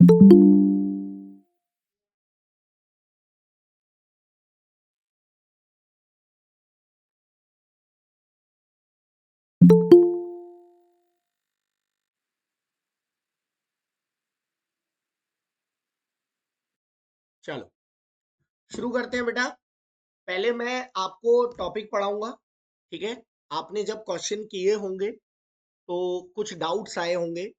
चलो शुरू करते हैं बेटा। पहले मैं आपको टॉपिक पढ़ाऊंगा, ठीक है। आपने जब क्वेश्चन किए होंगे तो कुछ डाउट्स आए होंगे,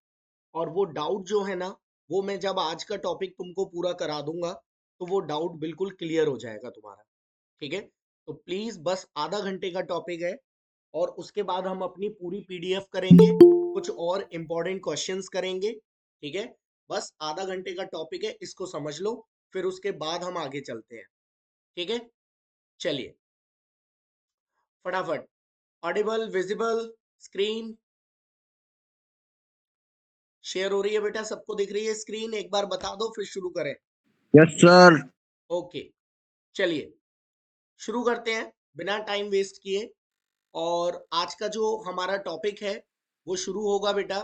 और वो डाउट जो है ना, वो मैं जब आज का टॉपिक तुमको पूरा करा दूंगा तो वो डाउट बिल्कुल क्लियर हो जाएगा तुम्हारा, ठीक है। तो प्लीज बस आधा घंटे का टॉपिक है, और उसके बाद हम अपनी पूरी पीडीएफ करेंगे, कुछ और इंपॉर्टेंट क्वेश्चंस करेंगे, ठीक है। बस आधा घंटे का टॉपिक है, इसको समझ लो, फिर उसके बाद हम आगे चलते हैं, ठीक है। चलिए फटाफट। ऑडिबल, विजिबल, स्क्रीन शेयर हो रही है बेटा? सबको दिख रही है स्क्रीन? एक बार बता दो फिर शुरू करें। Yes sir. ओके, चलिए शुरू करते हैं बिना टाइम वेस्ट किए। और आज का जो हमारा टॉपिक है वो शुरू होगा बेटा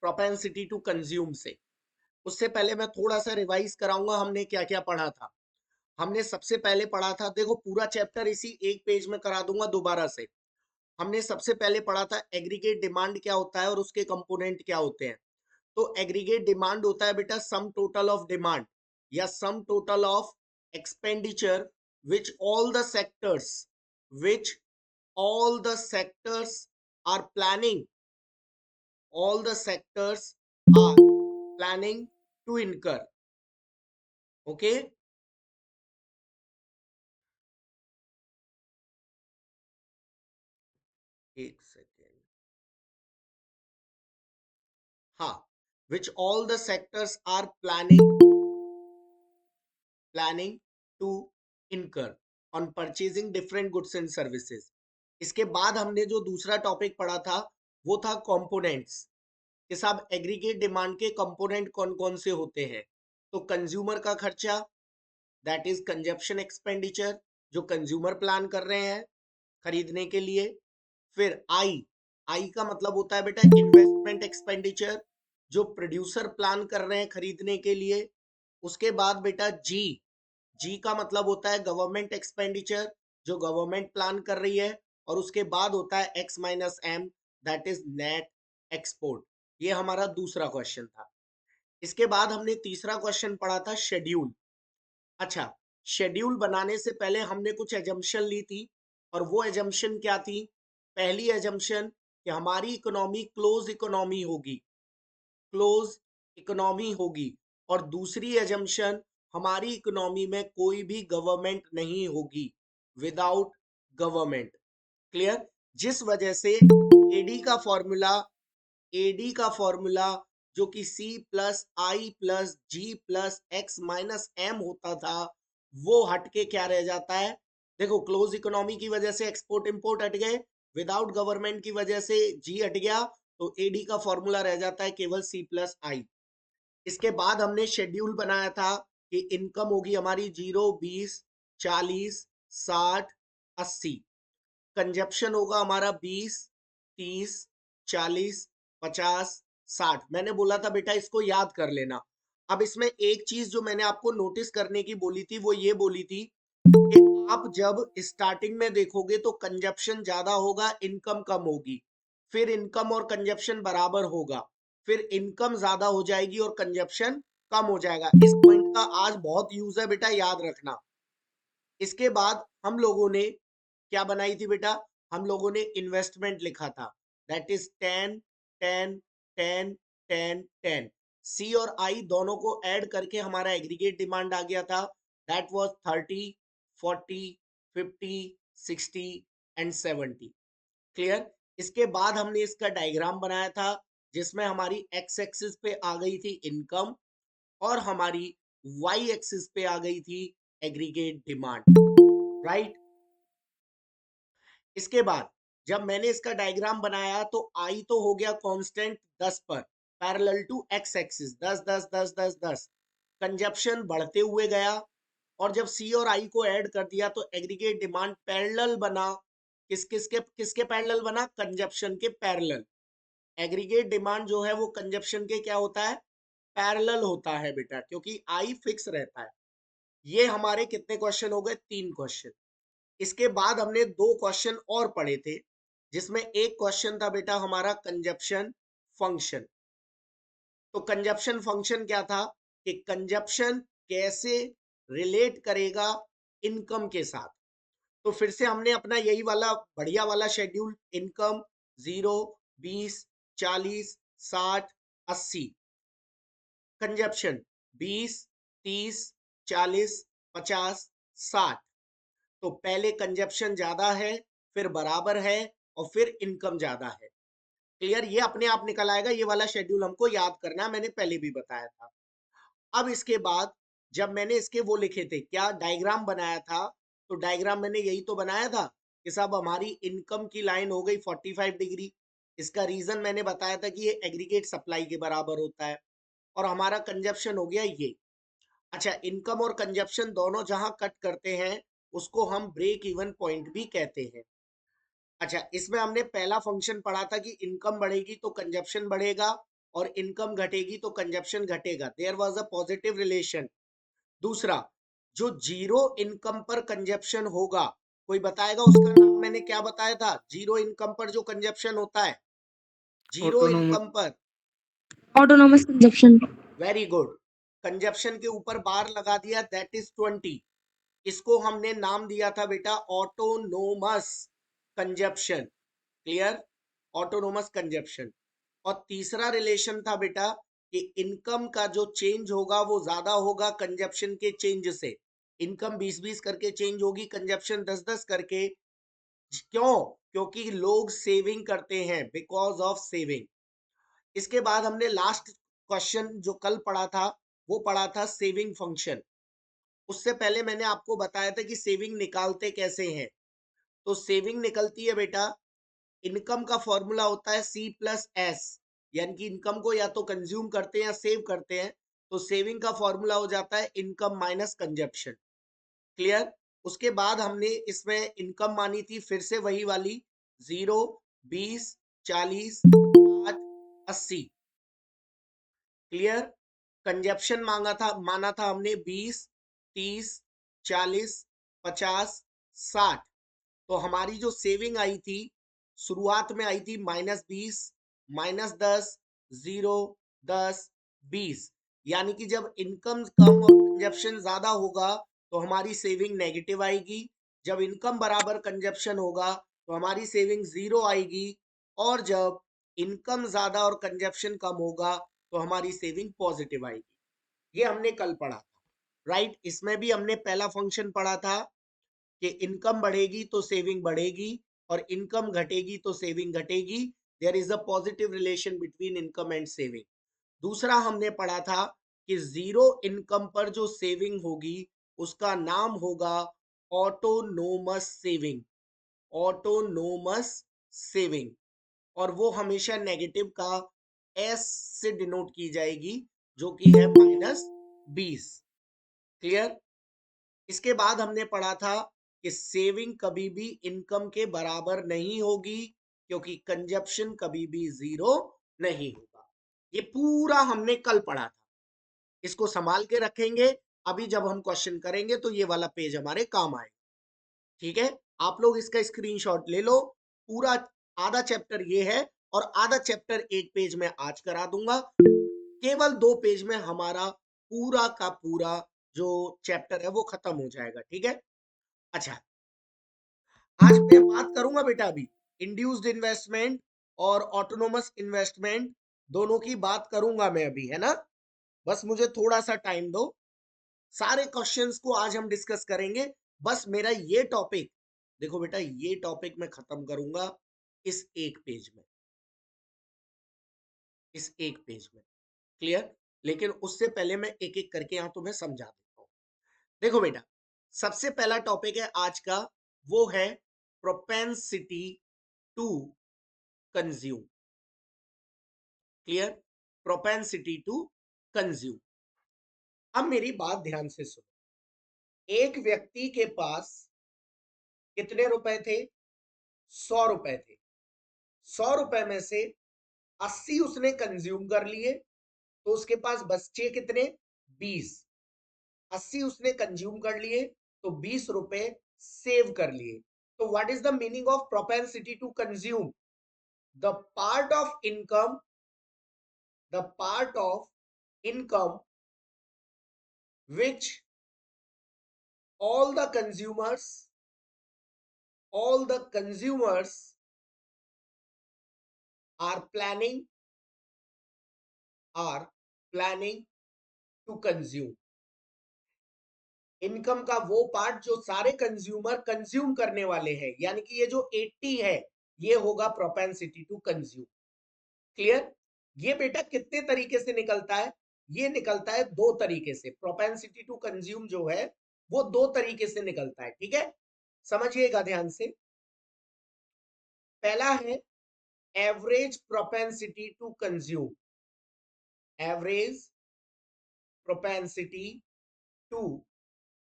प्रोपेंसिटी टू कंज्यूम से। उससे पहले मैं थोड़ा सा रिवाइज कराऊंगा हमने क्या क्या पढ़ा था। हमने सबसे पहले पढ़ा था, देखो पूरा चैप्टर इसी एक पेज में करा दूंगा दोबारा से। हमने सबसे पहले पढ़ा था एग्रीगेट डिमांड क्या होता है और उसके कंपोनेंट क्या होते हैं। तो एग्रीगेट डिमांड होता है बेटा सम टोटल ऑफ डिमांड या sum total of expenditure which all the sectors which all the sectors are planning all the sectors are planning to incur. Okay, एक सेकेंड। हाँ, which all the sectors are planning to incur on purchasing different goods and services. इसके बाद हमने जो दूसरा topic पढ़ा था वो था कंपोनेंट्स, कि साहब एग्रीगेट डिमांड के कंपोनेंट कौन कौन से होते हैं। तो कंज्यूमर का खर्चा, दैट इज कंजप्शन एक्सपेंडिचर, जो कंज्यूमर प्लान कर रहे हैं खरीदने के लिए। फिर आई, आई का मतलब होता है बेटा इन्वेस्टमेंट एक्सपेंडिचर, जो प्रोड्यूसर प्लान कर रहे हैं खरीदने के लिए। उसके बाद बेटा जी, जी का मतलब होता है गवर्नमेंट एक्सपेंडिचर, जो गवर्नमेंट प्लान कर रही है। और उसके बाद होता है X minus M, that is net export. ये हमारा दूसरा क्वेश्चन था। इसके बाद हमने तीसरा क्वेश्चन पढ़ा था शेड्यूल। अच्छा, शेड्यूल बनाने से पहले हमने कुछ एजम्पशन ली थी, और वो एजम्पशन क्या थी? पहली एजम्पशन कि हमारी इकोनॉमी क्लोज इकोनॉमी होगी, क्लोज इकोनॉमी होगी। और दूसरी एजम्पशन, हमारी इकोनॉमी में कोई भी गवर्नमेंट नहीं होगी, विदाउट गवर्नमेंट। क्लियर? जिस वजह से एडी का फॉर्मूला, एडी का फॉर्मूला जो कि सी प्लस आई प्लस जी प्लस एक्स माइनस एम होता था, वो हटके क्या रह जाता है? देखो, क्लोज इकोनॉमी की वजह से एक्सपोर्ट इंपोर्ट हट गए, विदाउट गवर्नमेंट की वजह से जी हट गया, तो एडी का फॉर्मूला रह जाता है केवल सी प्लस आई। इसके बाद हमने शेड्यूल बनाया था कि इनकम होगी हमारी 0, 20, 40, 60, 80। कंजप्शन होगा हमारा 20, 30, 40, 50, 60। मैंने बोला था बेटा इसको याद कर लेना। अब इसमें एक चीज जो मैंने आपको नोटिस करने की बोली थी वो ये बोली थी कि आप जब स्टार्टिंग में देखोगे तो कंजप्शन ज्यादा होगा, इनकम कम होगी। फिर इनकम और कंजप्शन बराबर होगा, फिर इनकम ज्यादा हो जाएगी और कंजप्शन कम हो जाएगा। इस पॉइंट का आज बहुत यूज है बेटा, याद रखना। इसके बाद हम लोगों ने क्या बनाई थी बेटा? हम लोगों ने इन्वेस्टमेंट लिखा था, दैट इज 10, 10, 10, 10, 10। सी और आई दोनों को ऐड करके हमारा एग्रीगेट डिमांड आ गया था, दैट वाज 30, 40, 50, 60 एंड 70। क्लियर? इसके बाद हमने इसका डायग्राम बनाया था, जिसमें हमारी एक्स एक्सिस पे आ गई थी इनकम, और हमारी वाई एक्सिस पे आ गई थी एग्रीगेट डिमांड, राइट? इसके बाद जब मैंने इसका डायग्राम बनाया तो आई तो हो गया कांस्टेंट 10 पर, parallel to X axis, 10 10 10 10 10। Consumption बढ़ते हुए गया, और जब सी और आई को ऐड कर दिया तो एग्रीगेट डिमांड पैरेलल बना। किसके पैरेलल बना? कंजप्शन के पैरेलल। एग्रीगेट डिमांड जो है वो कंजप्शन के क्या होता है? पैरेलल होता है बेटा, क्योंकि आई फिक्स रहता है। ये हमारे कितने क्वेश्चन हो गए? 3 क्वेश्चन। इसके बाद हमने 2 क्वेश्चन और पढ़े थे, जिसमें एक क्वेश्चन था बेटा हमारा कंजप्शन फंक्शन। तो कंजप्शन फंक्शन क्या था कि कंजप्शन कैसे रिलेट करेगा इनकम के साथ। तो फिर से हमने अपना यही वाला बढ़िया वाला शेड्यूल, इनकम 0, 20, 40, 60, 80, कंजप्शन 20, 30, 40, 50, 60। तो पहले कंजप्शन ज्यादा है, फिर बराबर है, और फिर इनकम ज्यादा है। क्लियर? ये अपने आप निकल आएगा, ये वाला शेड्यूल हमको याद करना है, मैंने पहले भी बताया था। अब इसके बाद जब मैंने इसके वो लिखे थे, क्या डायग्राम बनाया था, तो डायग्राम मैंने यही तो बनाया था कि साहब हमारी इनकम की लाइन हो गई 45 डिग्री। इसका रीजन मैंने बताया था कि ये एग्रीगेट सप्लाई के बराबर होता है, और हमारा कंजप्शन हो गया ये। अच्छा, इनकम और कंजप्शन दोनों जहां कट करते हैं उसको हम ब्रेक इवन पॉइंट भी कहते हैं। अच्छा, इसमें हमने पहला फंक्शन पढ़ा था कि इनकम बढ़ेगी तो कंजप्शन बढ़ेगा, और इनकम घटेगी तो कंजप्शन घटेगा। There was a positive relation. दूसरा, जो जीरो इनकम पर कंजप्शन होगा, कोई बताएगा उसका नाम? मैंने क्या बताया था? जीरो इनकम पर जो कंजप्शन होता है, जीरो ऑटोनोमस इनकम पर। Autonomous consumption. Very good. Consumption के ऊपर बार लगा दिया, दैट इज 20। इसको हमने नाम दिया था बेटा autonomous consumption. Clear? Autonomous consumption. और तीसरा रिलेशन था बेटा कि इनकम का जो चेंज होगा वो ज्यादा होगा कंजप्शन के चेंज से। इनकम 20-20 करके चेंज होगी, कंजप्शन 10-10 करके। क्यों? क्योंकि लोग सेविंग करते हैं, बिकॉज ऑफ सेविंग। इसके बाद हमने लास्ट क्वेश्चन जो कल पढ़ा था, वो पढ़ा था सेविंग फंक्शन। उससे पहले मैंने आपको बताया था कि सेविंग निकालते कैसे हैं। तो सेविंग निकलती है बेटा, इनकम का फॉर्मूला होता है C+S, यानी कि इनकम को या तो कंज्यूम करते हैं या सेव करते हैं। तो सेविंग का फॉर्मूला हो जाता है इनकम माइनस कंजप्शन। क्लियर? उसके बाद हमने इसमें इनकम मानी थी फिर से वही वाली, 0, 20, 40, 60, 80। क्लियर? कंजप्शन माना था हमने 20, 30, 40, 50, 60। तो हमारी जो सेविंग आई थी शुरुआत में आई थी -20, -10, 0, 10, 20। यानी कि जब इनकम कम और कंजप्शन ज्यादा होगा तो हमारी सेविंग नेगेटिव आएगी। जब इनकम बराबर कंजप्शन होगा तो हमारी सेविंग 0 आएगी। और जब इनकम ज्यादा और कंजप्शन कम होगा तो हमारी सेविंग पॉजिटिव आएगी। ये हमने कल पढ़ा था, राइट? इसमें भी हमने पहला फंक्शन पढ़ा था कि इनकम बढ़ेगी तो सेविंग बढ़ेगी, और इनकम घटेगी तो सेविंग घटेगी। There is a positive relation between income and saving. दूसरा हमने पढ़ा था कि जीरो इनकम पर जो सेविंग होगी उसका नाम होगा ऑटोनोमस सेविंग। Autonomous saving. और वो हमेशा नेगेटिव का एस से डिनोट की जाएगी, जो कि है -20। क्लियर? इसके बाद हमने पढ़ा था कि सेविंग कभी भी इनकम के बराबर नहीं होगी, क्योंकि कंजप्शन कभी भी 0 नहीं होगा। ये पूरा हमने कल पढ़ा था। इसको संभाल के रखेंगे, अभी जब हम क्वेश्चन करेंगे तो ये वाला पेज हमारे काम आएगा। ठीक है? आप लोग इसका स्क्रीनशॉट ले लो। पूरा आधा चैप्टर ये है, और आधा चैप्टर एक पेज में आज करा दूंगा। केवल 2 पेज में हमारा पूरा का पूरा जो चैप्टर है वो खत्म हो जाएगा। ठीक है? अच्छा, आज मैं बात करूंगा बेटा अभी इंड्यूस्ड इन्वेस्टमेंट और ऑटोनोमस इन्वेस्टमेंट, दोनों की बात करूंगा मैं अभी, है ना? बस मुझे थोड़ा सा टाइम दो। सारे क्वेश्चंस को आज हम डिस्कस करेंगे। बस मेरा ये टॉपिक, देखो बेटा, ये टॉपिक मैं खत्म करूंगा इस एक पेज में, इस एक पेज में। क्लियर? लेकिन उससे पहले मैं एक एक करके यहां तुम्हें समझा देता हूं। देखो बेटा, सबसे पहला टॉपिक है आज का, वो है propensity to consume. Clear? Propensity to consume. अब मेरी बात ध्यान से सुनो। एक व्यक्ति के पास कितने रुपए थे? 100 रुपए थे। 100 रुपए में से 80 उसने कंज्यूम कर लिए, तो उसके पास बचे कितने 20, 80 उसने कंज्यूम कर लिए, तो 20 रुपए सेव कर लिए। तो what is the meaning of propensity to consume? The part of income, the part of income which all the consumers all the consumers are planning to consume। Income का वो पार्ट जो सारे कंज्यूमर कंज्यूम करने वाले हैं, यानी कि ये जो 80 है ये होगा प्रोपेंसिटी टू कंज्यूम। क्लियर? ये बेटा कितने तरीके से निकलता है? ये निकलता है दो तरीके से। प्रोपेंसिटी टू कंज्यूम जो है वो दो तरीके से निकलता है, ठीक है? समझिएगा ध्यान से। पहला है average propensity to consume, average propensity to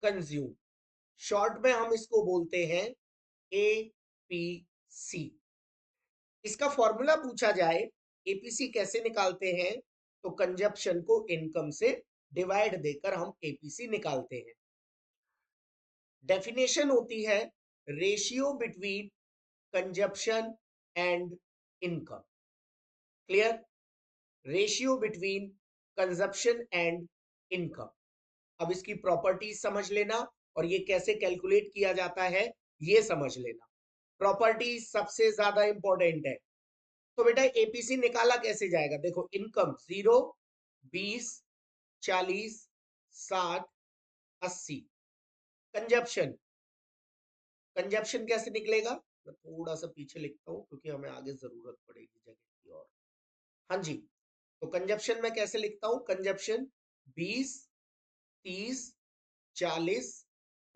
consume, short में हम इसको बोलते हैं एपीसी। इसका फॉर्मूला पूछा जाए एपीसी कैसे निकालते हैं, तो कंजप्शन को इनकम से डिवाइड देकर हम एपीसी निकालते हैं। डेफिनेशन होती है ratio between consumption and income. Clear? Ratio between consumption and income. अब इसकी प्रॉपर्टीज समझ लेना और ये कैसे कैलकुलेट किया जाता है ये समझ लेना। प्रॉपर्टीज सबसे ज्यादा इंपॉर्टेंट है। तो बेटा एपीसी निकाला कैसे जाएगा? देखो इनकम 0, 20, 40, 60, 80। कंजप्शन, कंजप्शन कैसे निकलेगा? मैं थोड़ा सा पीछे लिखता हूं क्योंकि हमें आगे जरूरत पड़ेगी जगह की। और हाँ जी, तो कंजप्शन में कैसे लिखता हूं? कंजप्शन 20, 30, 40,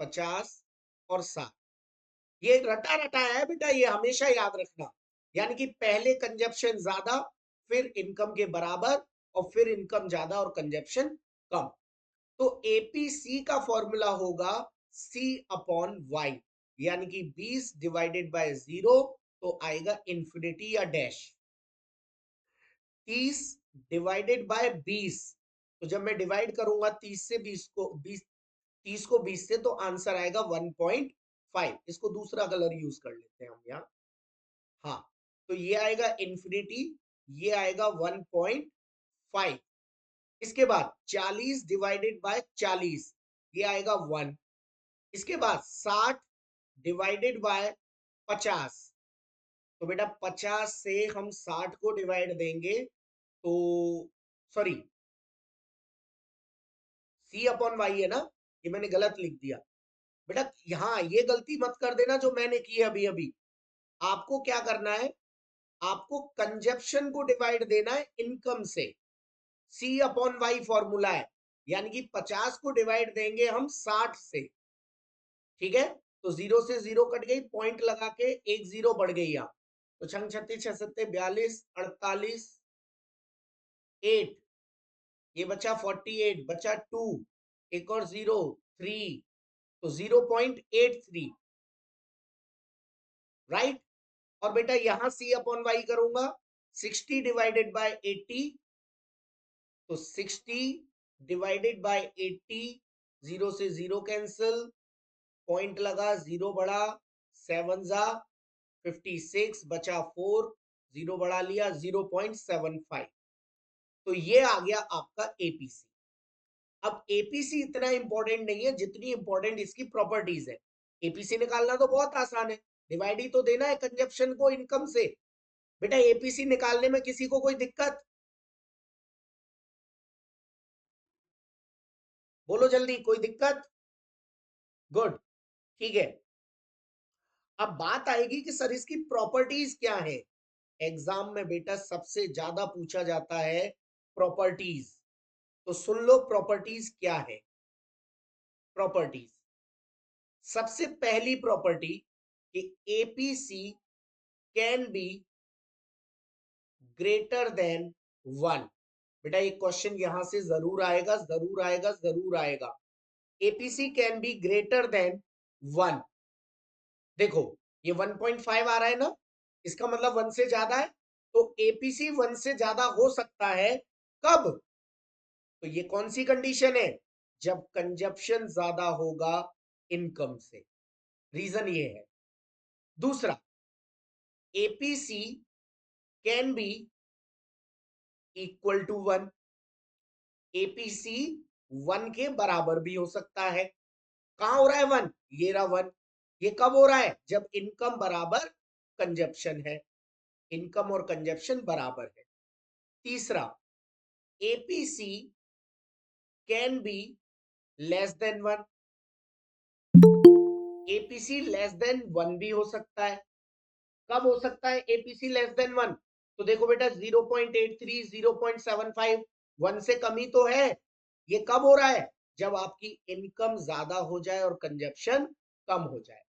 50 और 60। ये रटा रटा है बेटा, ये हमेशा याद रखना। यानी कि पहले कंजप्शन ज्यादा, फिर इनकम के बराबर, और फिर इनकम ज्यादा और कंजप्शन कम। तो एपीसी का फॉर्मूला होगा सी अपॉन वाई, यानी कि 20 डिवाइडेड बाय 0 तो आएगा इंफिनिटी या डैश। 30 डिवाइडेड बाय 20, तो जब मैं डिवाइड करूंगा 30 से 20 को 30 को 20 से, तो आंसर आएगा 1.5। इसको दूसरा कलर यूज कर लेते हैं हम यहाँ। हाँ, तो ये आएगा इंफिनिटी, ये आएगा 1.5। इसके बाद 40 डिवाइडेड बाय 40, ये आएगा 1। इसके बाद 60 डिवाइडेड बाय 50, तो बेटा 50 से हम 60 को डिवाइड देंगे तो सॉरी, सी अपॉन वाई है ना, ये मैंने गलत लिख दिया बेटा। यहां ये गलती मत कर देना जो मैंने की है अभी अभी। आपको क्या करना है? आपको कंजप्शन को डिवाइड देना है इनकम से। सी अपॉन वाई फॉर्मूला है, यानी कि 50 को डिवाइड देंगे हम 60 से। ठीक है, तो 0 से 0 कट गई, पॉइंट लगा के एक 0 बढ़ गई यहां। तो 6 36 6 सत्ते 42, 48, 8, ये बचा 48, बचा 2, एक और 0, 3, तो 0.83। राइट? और बेटा यहां सी अपॉन वाई करूंगा, 60 डिवाइडेड बाय 80, तो 60 डिवाइडेड बाय 80, 0 से 0 कैंसिल, पॉइंट लगा, 0 बढ़ा, 7 जा 56, बचा 4, 0 बढ़ा लिया 0.75। तो ये आ गया आपका एपीसी। अब एपीसी इतना इंपॉर्टेंट नहीं है जितनी इंपॉर्टेंट इसकी प्रॉपर्टीज है। एपीसी निकालना तो बहुत आसान है, डिवाइड ही तो देना है कंजप्शन को इनकम से। बेटा एपीसी निकालने में किसी को कोई दिक्कत? बोलो जल्दी, कोई दिक्कत? गुड, ठीक है। अब बात आएगी कि सर इसकी प्रॉपर्टीज क्या है। एग्जाम में बेटा सबसे ज्यादा पूछा जाता है प्रॉपर्टीज, तो सुन लो प्रॉपर्टीज क्या है। प्रॉपर्टीज, सबसे पहली प्रॉपर्टी कि APC can be greater than 1। बेटा एक क्वेश्चन यहां से जरूर आएगा, जरूर आएगा, जरूर आएगा। APC can be greater than 1। देखो ये 1.5 आ रहा है ना, इसका मतलब 1 से ज्यादा है, तो एपीसी 1 से ज्यादा हो सकता है। कब? तो ये कौन सी कंडीशन है? जब कंजप्शन ज्यादा होगा इनकम से। रीजन ये है। दूसरा, APC can be equal to 1। APC 1 के बराबर भी हो सकता है। कहां हो रहा है 1? ये रहा 1। ये कब हो रहा है? जब इनकम बराबर कंजप्शन है। इनकम और कंजप्शन बराबर है। तीसरा, APC can be less than 1। APC less than 1 भी हो सकता है। कब हो सकता है एपीसी लेस देन 1? तो देखो बेटा, 0.83, 0.75, 1 से कमी तो है। ये कब हो रहा है? जब आपकी इनकम ज्यादा हो जाए और कंजप्शन कम हो जाए।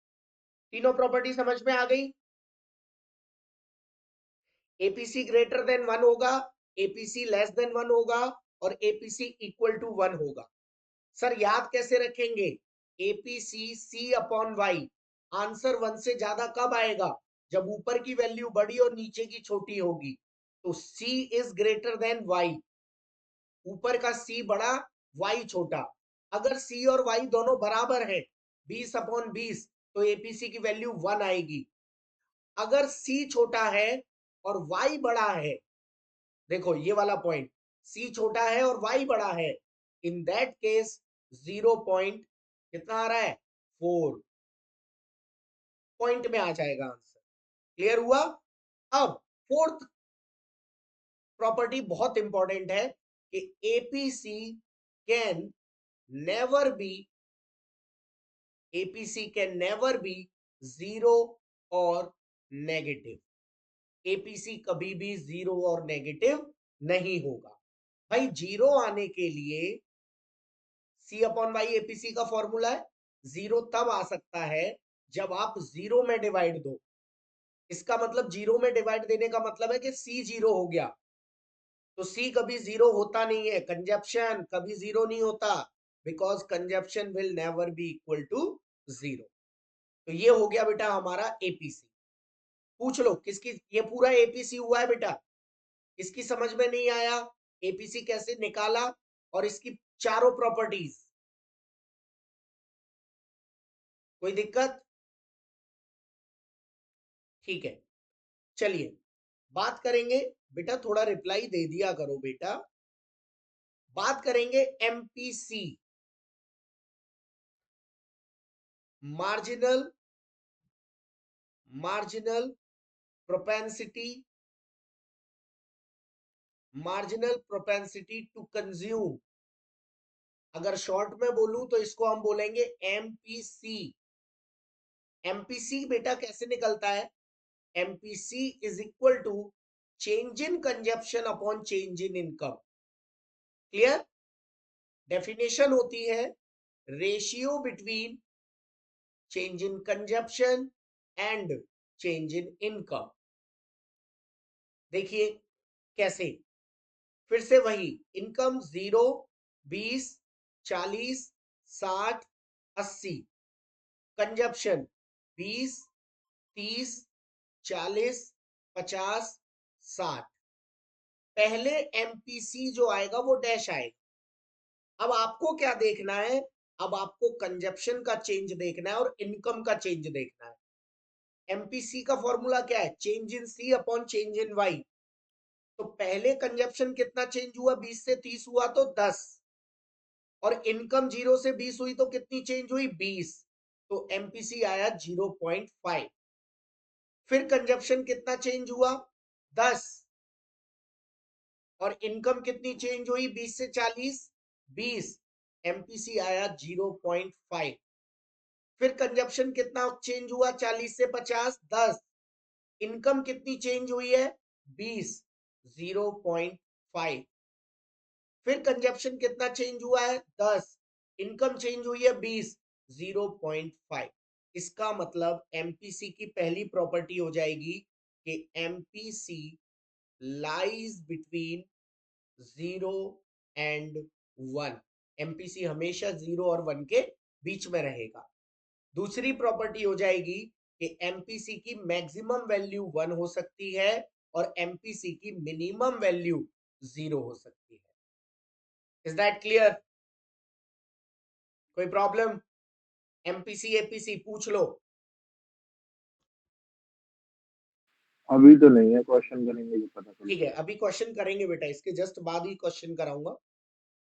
तीनों प्रॉपर्टी समझ में आ गई? एपीसी ग्रेटर देन 1 होगा, एपीसी लेस देन 1 होगा और एपीसी इक्वल टू 1 होगा। सर याद कैसे रखेंगे? एपीसी सी अपॉन वाई। आंसर 1 से ज्यादा कब आएगा? जब ऊपर की वैल्यू बड़ी और नीचे की छोटी होगी। तो सी इज ग्रेटर देन वाई। ऊपर का सी बड़ा, वाई छोटा। अगर सी और वाई दोनों बराबर है, 20 अपॉन 20, तो एपीसी की वैल्यू 1 आएगी। अगर सी छोटा है और वाई बड़ा है, देखो ये वाला पॉइंट, सी छोटा है और वाई बड़ा है, इन दैट केस 0 पॉइंट कितना आ रहा है? 4 पॉइंट में आ जाएगा आंसर। क्लियर हुआ? अब फोर्थ प्रॉपर्टी बहुत इंपॉर्टेंट है कि APC can never B, APC can never B zero और नेगेटिव। एपीसी कभी भी जीरो और नेगेटिव नहीं होगा। भाई जीरो आने के लिए सी अपॉन वाई एपीसी का फॉर्मूला है। जीरो तब आ सकता है जब आप जीरो में डिवाइड दो। इसका मतलब जीरो में डिवाइड देने का मतलब है कि सी जीरो हो गया। तो सी कभी जीरो होता नहीं है, कंजप्शन कभी जीरो नहीं होता, because consumption will never be equal to जीरो। तो ये हो गया बेटा हमारा एपीसी। पूछ लो किसकी, ये पूरा एपीसी हुआ है बेटा, इसकी समझ में नहीं आया एपीसी कैसे निकाला और इसकी चारों प्रॉपर्टीज, कोई दिक्कत? ठीक है, चलिए बात करेंगे। बेटा थोड़ा रिप्लाई दे दिया करो बेटा। बात करेंगे MPC, marginal marginal propensity, marginal propensity to consume. अगर शॉर्ट में बोलूं तो इसको हम बोलेंगे एमपीसी। एमपीसी बेटा कैसे निकलता है? MPC is equal to change in consumption upon change in income. Clear? Definition होती है ratio between change in consumption and change in income। देखिए कैसे, फिर से वही, इनकम 0, 20, 40, 60, 80। कंजप्शन 20, 30, 40, 50, 60। पहले एमपीसी जो आएगा वो डैश आएगा। अब आपको क्या देखना है? अब आपको कंजप्शन का चेंज देखना है और इनकम का चेंज देखना है। एमपीसी का फॉर्मूला क्या है? Change in C upon change in Y. तो पहले कंजप्शन कितना चेंज हुआ? 20 से 30 हुआ तो 10, और इनकम 0 से 20 हुई तो कितनी चेंज हुई? 20। तो एमपीसी आया 0.5। फिर कंजप्शन कितना चेंज हुआ? 10, और इनकम कितनी चेंज हुई? 20 से 40, 20। एमपीसी आया 0.5। फिर कंजप्शन कितना चेंज हुआ? 40 से 50, 10। इनकम कितनी चेंज हुई है? 20, 0.5। फिर कंजप्शन कितना चेंज हुआ है? 10। इनकम चेंज हुई है 20, 0.5। इसका मतलब एमपीसी की पहली प्रॉपर्टी हो जाएगी कि MPC lies between 0 and 1। MPC हमेशा 0 और 1 के बीच में रहेगा। दूसरी प्रॉपर्टी हो जाएगी कि एमपीसी की मैक्सिमम वैल्यू 1 हो सकती है और एमपीसी की मिनिमम वैल्यू 0 हो सकती है। Is that clear? कोई प्रॉब्लम? एमपीसी एपीसी पूछ लो। अभी तो नहीं है, क्वेश्चन करेंगे तो पता ठीक है, चलेगा। अभी क्वेश्चन करेंगे बेटा, इसके जस्ट बाद ही क्वेश्चन कराऊंगा।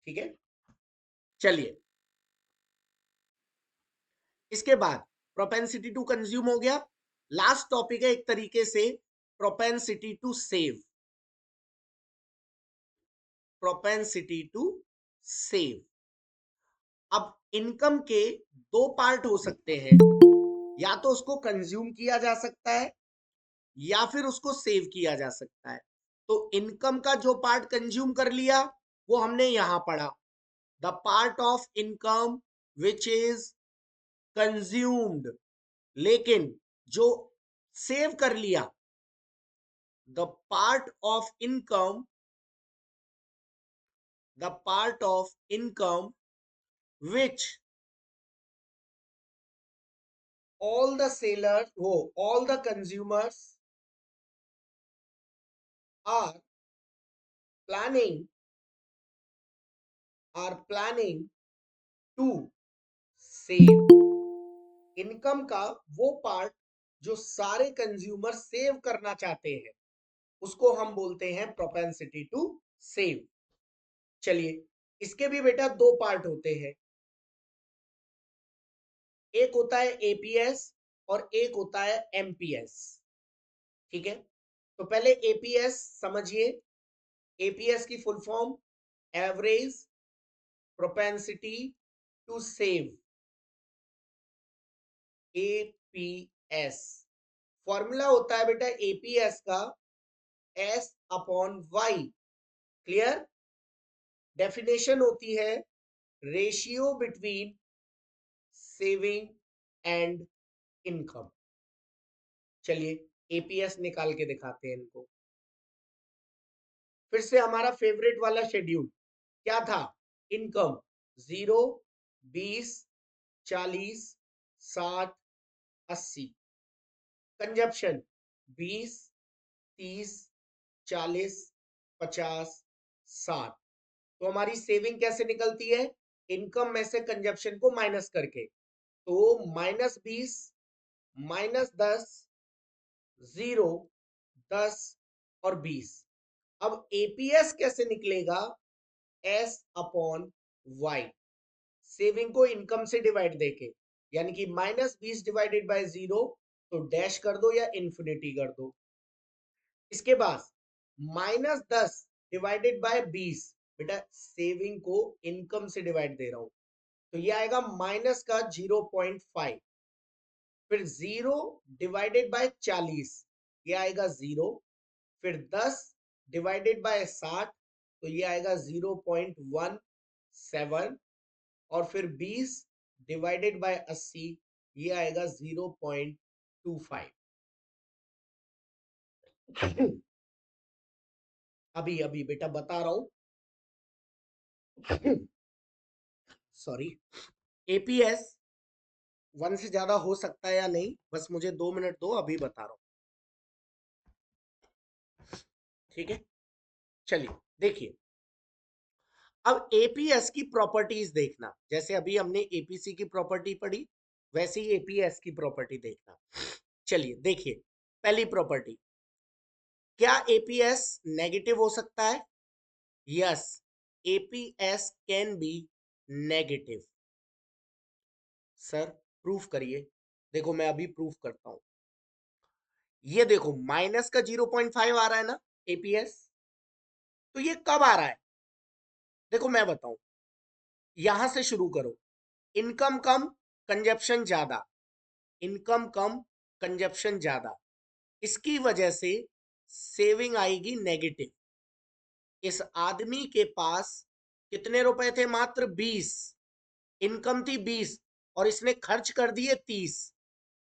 ठीक है, चलिए। इसके बाद प्रोपेंसिटी टू कंज्यूम हो गया। लास्ट टॉपिक है एक तरीके से propensity to save. Propensity to save. अब इनकम के दो पार्ट हो सकते हैं, या तो उसको कंज्यूम किया जा सकता है या फिर उसको सेव किया जा सकता है। तो इनकम का जो पार्ट कंज्यूम कर लिया वो हमने यहां पढ़ा, the part of income which is consumed. लेकिन जो सेव कर लिया, the part of income, the part of income which all the sellers, all the consumers are planning to save। Income का वो पार्ट जो सारे कंज्यूमर सेव करना चाहते हैं उसको हम बोलते हैं प्रोपेंसिटी टू सेव। चलिए, इसके भी बेटा दो पार्ट होते हैं, एक होता है एपीएस और एक होता है एमपीएस। ठीक है, तो पहले एपीएस समझिए। एपीएस की full form average propensity to save, APS. Formula होता है बेटा एपीएस का S upon Y. Clear? Definition होती है ratio between saving and income. चलिए एपीएस निकाल के दिखाते हैं इनको। फिर से हमारा फेवरेट वाला शेड्यूल क्या था? इनकम 0, 20, 40, 60, 80। कंजप्शन 20, 30, 40, 50, 60। तो हमारी सेविंग कैसे निकलती है? इनकम में से कंजप्शन को माइनस करके। तो -20, -10, 0, 10 और 20। अब एपीएस कैसे निकलेगा? एस अपॉन वाई, सेविंग को इनकम से डिवाइड देके, यानी कि -20 डिवाइडेड बाय 0, तो डैश कर दो या इंफिनिटी कर दो। इसके बाद -10 डिवाइडेड बाय 20, बेटा सेविंग को इनकम से डिवाइड दे रहा हूं, तो ये आएगा माइनस का 0.5। फिर 0 डिवाइडेड बाय 40, ये आएगा 0। फिर 10 डिवाइडेड बाय 60, तो ये आएगा 0.17। और फिर 20 डिवाइडेड बाय 80, ये आएगा 0.25। अभी अभी बेटा बता रहा हूं, सॉरी। एपीएस 1 से ज्यादा हो सकता है या नहीं, बस मुझे 2 मिनट दो, अभी बता रहा हूं। ठीक है, चलिए देखिए। अब एपीएस की प्रॉपर्टीज देखना, जैसे अभी हमने एपीसी की प्रॉपर्टी पढ़ी वैसे ही एपीएस की प्रॉपर्टी देखना। चलिए देखिए, पहली प्रॉपर्टी, क्या एपीएस नेगेटिव हो सकता है? Yes, APS can be negative. Sir proof करिए। देखो मैं अभी प्रूफ करता हूं। ये देखो माइनस का 0.5 आ रहा है ना एपीएस, तो ये कब आ रहा है? देखो मैं बताऊं, यहां से शुरू करो। इनकम कम, कंजप्शन ज्यादा, इनकम कम, कंजप्शन ज्यादा, इसकी वजह से सेविंग आएगी नेगेटिव। इस आदमी के पास कितने रुपए थे? मात्र 20। इनकम थी 20 और इसने खर्च कर दिए 30।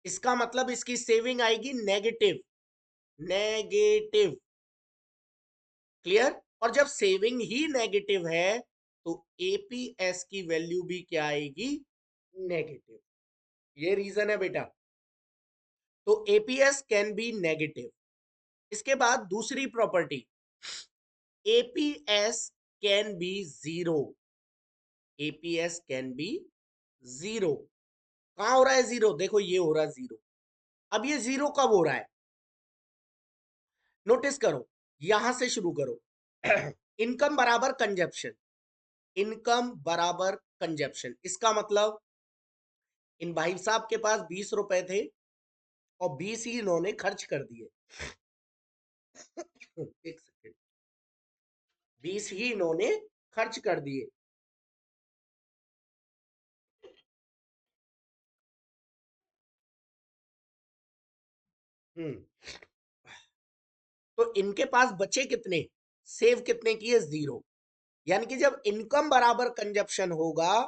इसका मतलब इसकी सेविंग आएगी नेगेटिव। Negative, clear? और जब सेविंग ही नेगेटिव है तो एपीएस की वैल्यू भी क्या आएगी? नेगेटिव। ये रीजन है बेटा। तो एपीएस कैन बी नेगेटिव। इसके बाद दूसरी property, APS can be zero. APS can be 0। कहां हो रहा है 0? देखो ये हो रहा है 0। अब ये 0 कब हो रहा है? नोटिस करो, यहां से शुरू करो। इनकम बराबर कंजप्शन, इनकम बराबर कंजप्शन। इसका मतलब इन भाई साहब के पास 20 रुपए थे और 20 ही इन्होंने खर्च कर दिए। एक सेकेंड, 20 ही इन्होंने खर्च कर दिए। हम्म तो इनके पास बचे कितने, सेव कितने किए? 0। यानी कि जब इनकम बराबर कंजप्शन होगा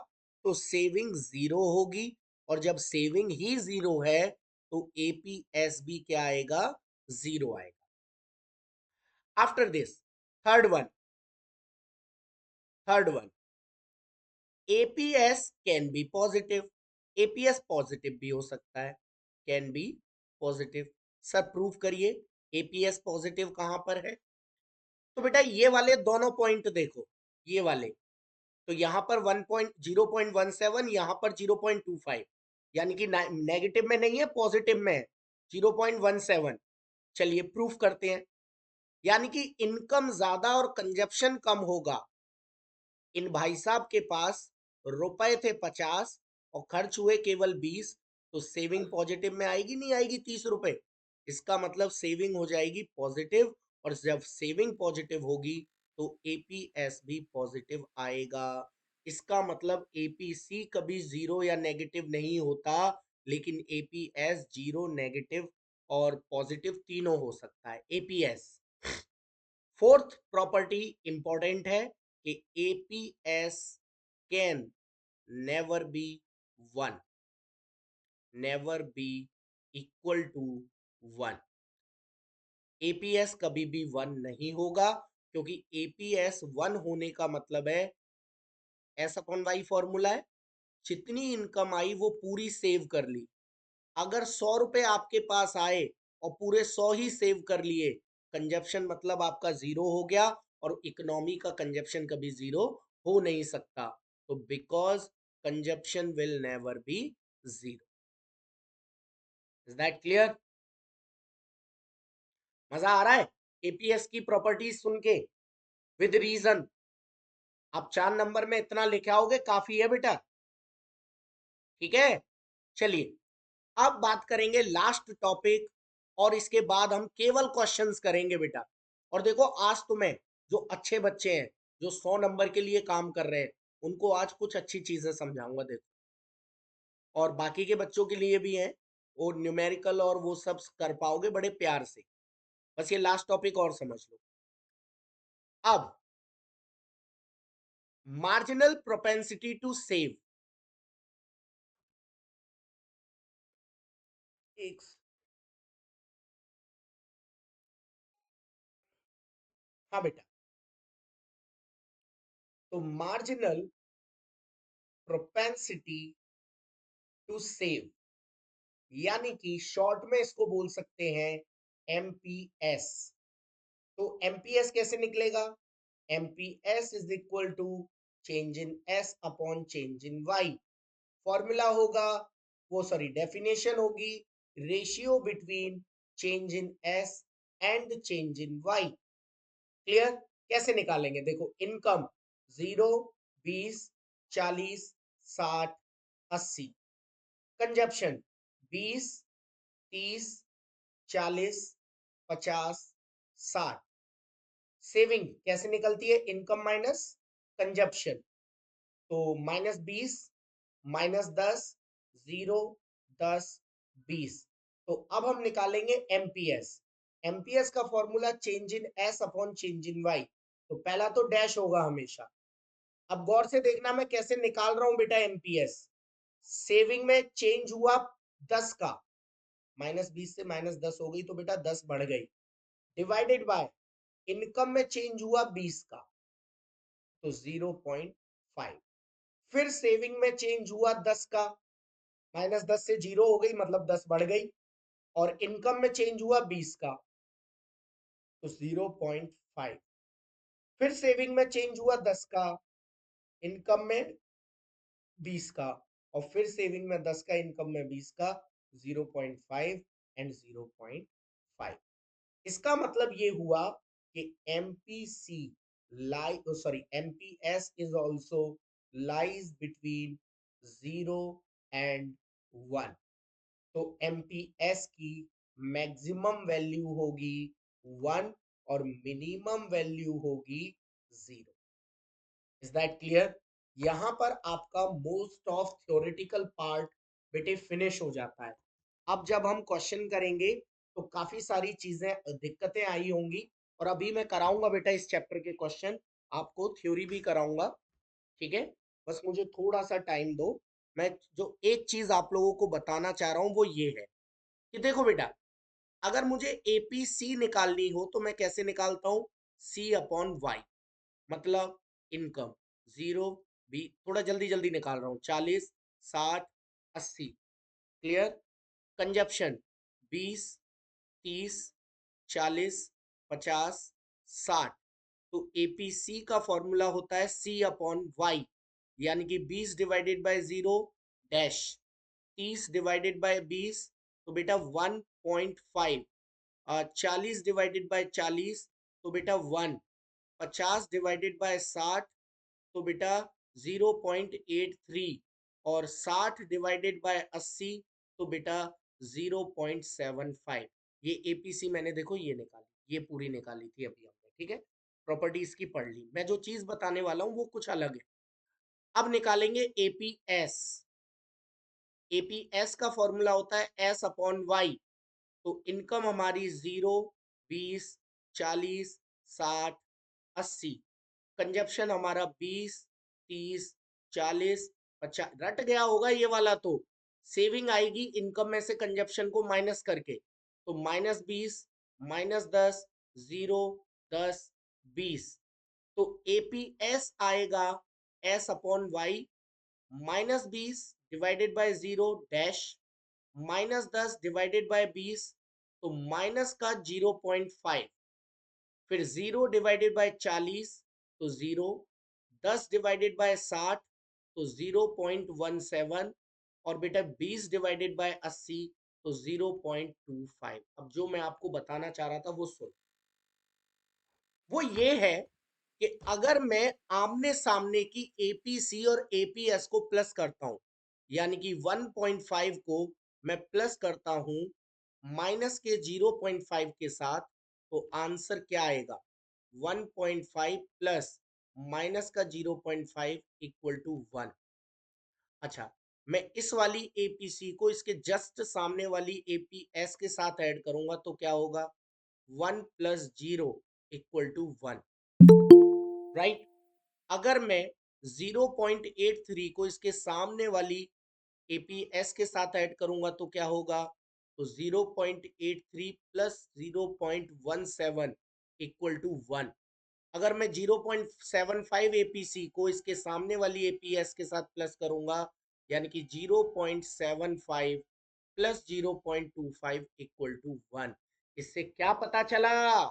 तो सेविंग 0 होगी, और जब सेविंग ही 0 है तो एपीएस भी क्या आएगा? 0 आएगा। After this, third one, APS can be positive. APS positive भी हो सकता है, can be positive. Sir proof करिए एपीएस पॉजिटिव कहां पर है? तो बेटा ये वाले दोनों पॉइंट देखो, ये वाले, तो यहां पर 0.17, यहां पर 0.25, यानी कि नेगेटिव में नहीं है, पॉजिटिव में है, 0.17। चलिए प्रूफ करते हैं। यानी कि इनकम ज्यादा और कंजप्शन कम होगा। इन भाई साहब के पास रुपए थे 50 और खर्च हुए केवल 20, तो सेविंग पॉजिटिव में आएगी नहीं आएगी? 30 रुपए। इसका मतलब सेविंग हो जाएगी पॉजिटिव, और जब सेविंग पॉजिटिव होगी तो एपीएस भी पॉजिटिव आएगा। इसका मतलब एपीसी कभी जीरो या नेगेटिव नहीं होता, लेकिन एपीएस जीरो, नेगेटिव और पॉजिटिव तीनों हो सकता है। एपीएस। फोर्थ प्रॉपर्टी इंपॉर्टेंट है कि APS can never be 1, never be equal to 1। APS कभी भी 1 नहीं होगा, क्योंकि एपीएस 1 होने का मतलब है एस अपॉन वाई फॉर्मूला है, जितनी इनकम आई वो पूरी सेव कर ली। अगर 100 रुपए आपके पास आए और पूरे 100 ही सेव कर लिए, कंजप्शन मतलब आपका 0 हो गया, और इकोनॉमी का कंजप्शन कभी 0 हो नहीं सकता। तो because consumption will never B 0। Is that clear? मजा आ रहा है एपीएस की प्रॉपर्टीज सुन के विद रीजन? आप 4 नंबर में इतना लिखे आओगे, काफी है बेटा। ठीक है, चलिए अब बात करेंगे लास्ट टॉपिक, और इसके बाद हम केवल क्वेश्चंस करेंगे बेटा। और देखो आज तुम्हें जो अच्छे बच्चे हैं, जो 100 नंबर के लिए काम कर रहे हैं, उनको आज कुछ अच्छी चीजें समझाऊंगा देखो, और बाकी के बच्चों के लिए भी है, वो न्यूमेरिकल और वो सब कर पाओगे बड़े प्यार से। बस ये लास्ट टॉपिक और समझ लो। अब मार्जिनल प्रोपेंसिटी टू सेव। एक, हाँ बेटा, तो मार्जिनल प्रोपेंसिटी टू सेव, यानी कि शॉर्ट में इसको बोल सकते हैं एमपीएस। तो एमपीएस कैसे निकलेगा? MPS is equal to change in S upon change in Y. Formula होगा, वो सॉरी डेफिनेशन होगी, ratio between change in S and change in Y. Clear? कैसे निकालेंगे? देखो, इनकम 0, 20, 40, 60, 80। कंजप्शन 20, 30, 40, 50, 60। सेविंग कैसे निकलती है? इनकम माइनस कंजप्शन, तो -20, -10, 0, 10, 20। तो अब हम निकालेंगे एमपीएस। एमपीएस का formula change in S upon change in Y. तो पहला तो डैश होगा हमेशा। अब गौर से देखना मैं कैसे निकाल रहा हूं बेटा एमपीएस। सेविंग में चेंज हुआ 10 का, -20 से -10 हो गई तो बेटा 10 बढ़ गई, डिवाइडेड बाय इनकम में चेंज हुआ 20 का, तो 0.5। फिर सेविंग में चेंज हुआ 10 का, -10 से 0 हो गई मतलब 10 बढ़ गई, और इनकम में चेंज हुआ 20 का, तो 0.5। फिर सेविंग में चेंज हुआ 10 का, इनकम में 20 का, और फिर सेविंग में 10 का, इनकम में 20 का, 0.5 एंड 0.5। इसका मतलब ये हुआ कि MPC MPS is also lies between 0 and 1। तो एमपीएस की मैक्सिमम वैल्यू होगी 1 और मिनिमम वैल्यू होगी 0। Is that clear? यहां पर आपका मोस्ट ऑफ थ्योरेटिकल पार्ट बेटे फिनिश हो जाता है। अब जब हम क्वेश्चन करेंगे तो काफी सारी चीजें दिक्कतें आई होंगी, और अभी मैं कराऊंगा बेटा इस चैप्टर के क्वेश्चन, आपको थ्योरी भी कराऊंगा, ठीक है? बस मुझे थोड़ा सा टाइम दो। मैं जो एक चीज आप लोगों को बताना चाह रहा हूं वो ये है कि देखो बेटा, अगर मुझे एपीसी निकालनी हो तो मैं कैसे निकालता हूं? सी अपॉन वाई, मतलब इनकम 0 बी, थोड़ा जल्दी जल्दी निकाल रहा हूं, 40 60 80। क्लियर? कंजप्शन 20 30 40 50 60। तो एपीसी का फॉर्मूला होता है सी अपॉन वाई, यानी कि 20 divided by 0 dash, 30 divided by 20 तो बेटा 1.5, 40 डिवाइडेड बाय 40 तो बेटा 1, 50 डिवाइडेड बाय 60 तो बेटा 0.83, और 60 डिवाइडेड बाय 80 तो बेटा 0.75। ये एपीसी मैंने देखो ये निकाली, ये पूरी निकाली थी अभी हमने, ठीक है? प्रॉपर्टीज की पढ़ ली। मैं जो चीज बताने वाला हूं वो कुछ अलग है। अब निकालेंगे एपीएस। एपीएस का फॉर्मूला होता है एस अपॉन वाई। तो इनकम हमारी 0 20 40 60 80। कंजप्शन हमारा 20 30 40 50। रट गया होगा ये वाला तो। सेविंग आएगी इनकम में से कंजप्शन को माइनस करके, तो -20 -10 0 10 20। तो एपीएस आएगा S upon Y, -20 divided by 0 dash, -10 divided by 20 तो माइनस का 0.5, फिर 0 डिवाइडेड बाय 40 तो 0, 10 डिवाइडेड बाय 60 तो 0.17, और बेटा 20 डिवाइडेड बाय 80 तो 0.25। अब जो मैं आपको बताना चाह रहा था वो सुन, वो ये है कि अगर मैं आमने सामने की एपीसी और एपीएस को प्लस करता हूं, यानी कि 1.5 को मैं प्लस करता हूं माइनस के 0.5 के साथ, तो आंसर क्या आएगा? 1.5 प्लस माइनस का 0.5 इक्वल टू 1। अच्छा, मैं इस वाली एपीसी को इसके जस्ट सामने वाली एपीएस के साथ ऐड करूंगा तो क्या होगा? 1 प्लस 0 इक्वल टू 1, राइट? अगर मैं 0.83 को इसके सामने वाली एपीएस के साथ ऐड करूंगा तो क्या होगा? तो 0.83 प्लस 0.17 इक्वल टू 1। अगर मैं 0.75 एपीसी को इसके सामने वाली एपीएस के साथ प्लस करूंगा, यानी कि 0.75 प्लस 0.25 इक्वल टू 1। इससे क्या पता चला?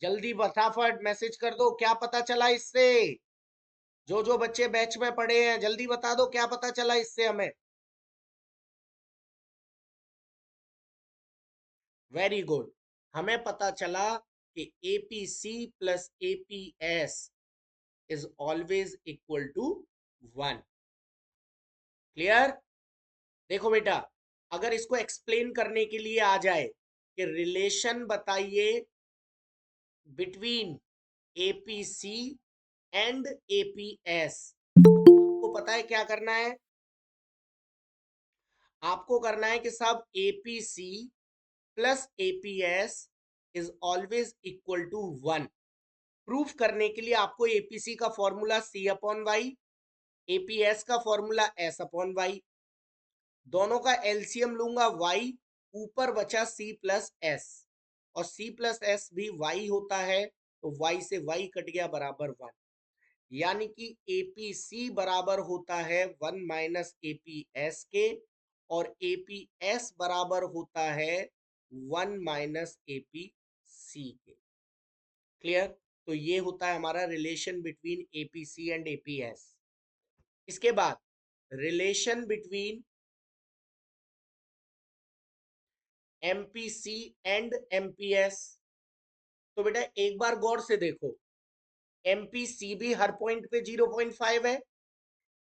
जल्दी फटाफट मैसेज कर दो, क्या पता चला इससे? जो बच्चे बैच में पढ़े हैं जल्दी बता दो क्या पता चला इससे हमें। वेरी गुड, हमें पता चला कि APC plus APS is always equal to 1। Clear? देखो बेटा, अगर इसको एक्सप्लेन करने के लिए आ जाए कि रिलेशन बताइए बिटवीन एपीसी एंड एपीएस, आपको पता है क्या करना है? आपको करना है कि साहब APC plus APS is always equal to 1। Proof करने के लिए आपको एपीसी का formula C upon Y, APS का फॉर्मूला एस अपॉन वाई, दोनों का एलसीएम लूंगा y, ऊपर बचा c प्लस एस, और c प्लस एस भी y होता है, तो y से y कट गया बराबर 1, यानी कि एपीसी बराबर होता है 1 माइनस एपीएस के, और एपीएस बराबर होता है 1 माइनस एपीसी के। क्लियर? तो ये होता है हमारा relation between APC and APS. इसके बाद relation between MPC and MPS. तो बेटा एक बार गौर से देखो, एमपीसी भी हर पॉइंट पे 0.5 है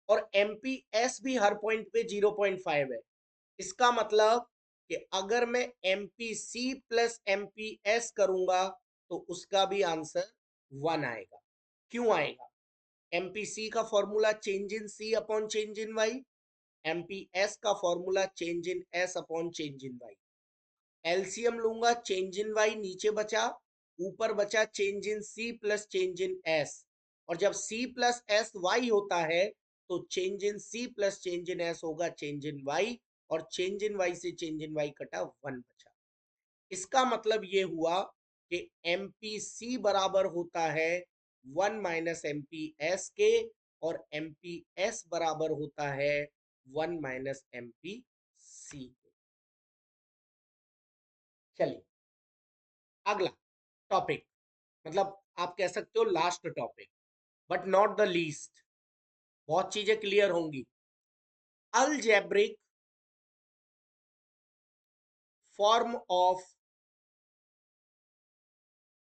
और एमपीएस भी हर पॉइंट पे 0.5 है। इसका मतलब कि अगर मैं एमपीसी प्लस एमपीएस करूंगा तो उसका भी आंसर 1 आएगा। क्यों आएगा? एमपीसी का formula change in C upon change in Y, MPS का formula change in S upon change in Y. LCM लूंगा, चेंज इन वाई नीचे बचा, ऊपर बचा change in C plus change in S. और जब सी प्लस एस वाई होता है तो change in C plus change in S होगा चेंज इन वाई, और चेंज इन वाई से चेंज इन वाई कटा 1 बचा। इसका मतलब ये हुआ कि एमपीसी बराबर होता है 1 माइनस एमपीएस के, और एमपीएस बराबर होता है 1 माइनस एमपीसी के। चलिए अगला टॉपिक, मतलब आप कह सकते हो last topic, but not the least. बहुत चीजें क्लियर होंगी। Algebraic form of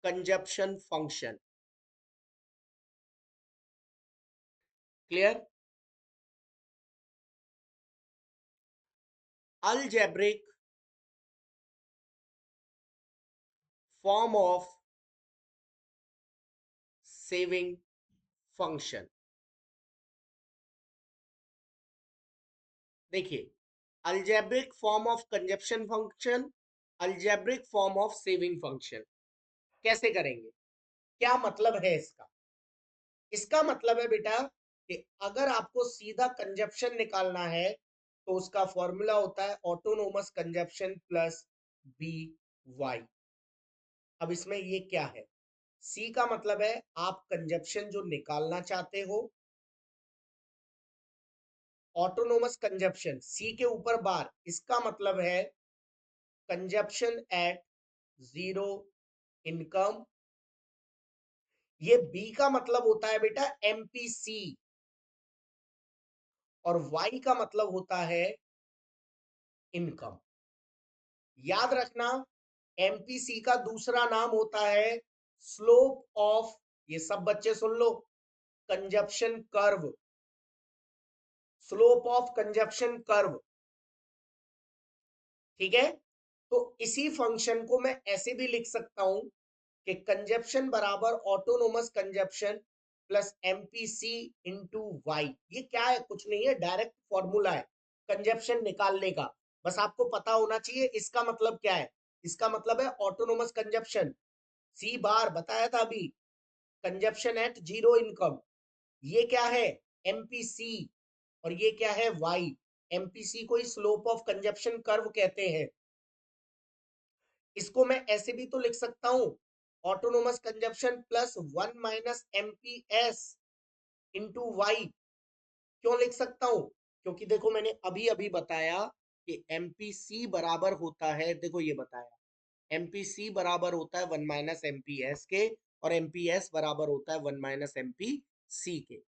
consumption function. Clear? Algebraic form of saving function. देखिए, algebraic form of consumption function, algebraic form of saving function कैसे करेंगे? क्या मतलब है इसका? इसका मतलब है बेटा कि अगर आपको सीधा कंजप्शन निकालना है तो उसका फॉर्मूला होता है autonomous consumption plus B Y. अब इसमें ये क्या है? सी का मतलब है आप कंजप्शन जो निकालना चाहते हो, ऑटोनोमस कंजप्शन सी के ऊपर बार, इसका मतलब है कंजप्शन एट जीरो इनकम। ये बी का मतलब होता है बेटा एमपीसी, और वाई का मतलब होता है इनकम। याद रखना, एमपीसी का दूसरा नाम होता है स्लोप ऑफ, ये सब बच्चे सुन लो, consumption curve, slope of consumption curve. ठीक है? तो इसी फंक्शन को मैं ऐसे भी लिख सकता हूं कि कंजप्शन बराबर autonomous consumption plus MPC into Y. ये क्या है? कुछ नहीं है, डायरेक्ट फॉर्मूला है कंजप्शन निकालने का। बस आपको पता होना चाहिए इसका मतलब क्या है। इसका मतलब है ऑटोनोमस कंजप्शन, सी बार बताया था अभी, कंजप्शन एट जीरो इनकम। ये क्या है? एमपीसी। और ये क्या है? वाई। एमपीसी को ही स्लोप ऑफ कंजप्शन कर्व कहते हैं। इसको मैं ऐसे भी तो लिख सकता हूं, autonomous consumption plus 1 minus MPS into Y. क्यों लिख सकता हूं? क्योंकि देखो मैंने अभी अभी बताया कि एमपीसी बराबर होता है, देखो ये बताया, एमपीसी बराबर होता है 1 माइनस एमपीएस के, और एमपीएस बराबर होता है 1 माइनस एमपीसी के।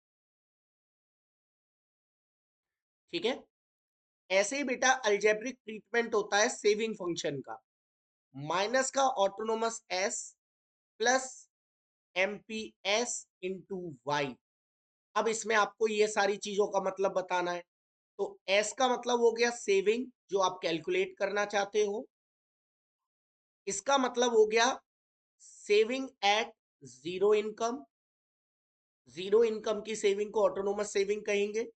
ठीक है? ऐसे ही बेटा अलजेब्रिक ट्रीटमेंट होता है सेविंग फंक्शन का, माइनस का autonomous S plus MPS into Y. अब इसमें आपको ये सारी चीजों का मतलब बताना है। तो एस का मतलब हो गया सेविंग, जो आप कैलकुलेट करना चाहते हो। इसका मतलब हो गया saving at zero income, zero income की सेविंग को ऑटोनोमस सेविंग कहेंगे।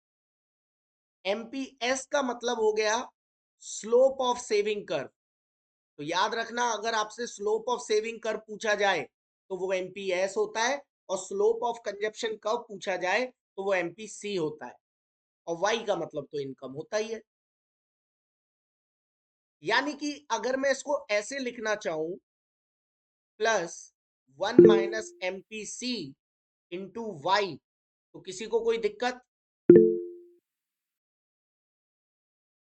एमपीएस का मतलब हो गया स्लोप ऑफ सेविंग कर्व। तो याद रखना, अगर आपसे स्लोप ऑफ सेविंग कर्व पूछा जाए तो वो एमपीएस होता है, और स्लोप ऑफ कंजप्शन कर्व पूछा जाए तो वो एमपीसी होता है, और वाई का मतलब तो इनकम होता ही है। यानी कि अगर मैं इसको ऐसे लिखना चाहूं, plus 1 minus MPC into Y, तो किसी को कोई दिक्कत?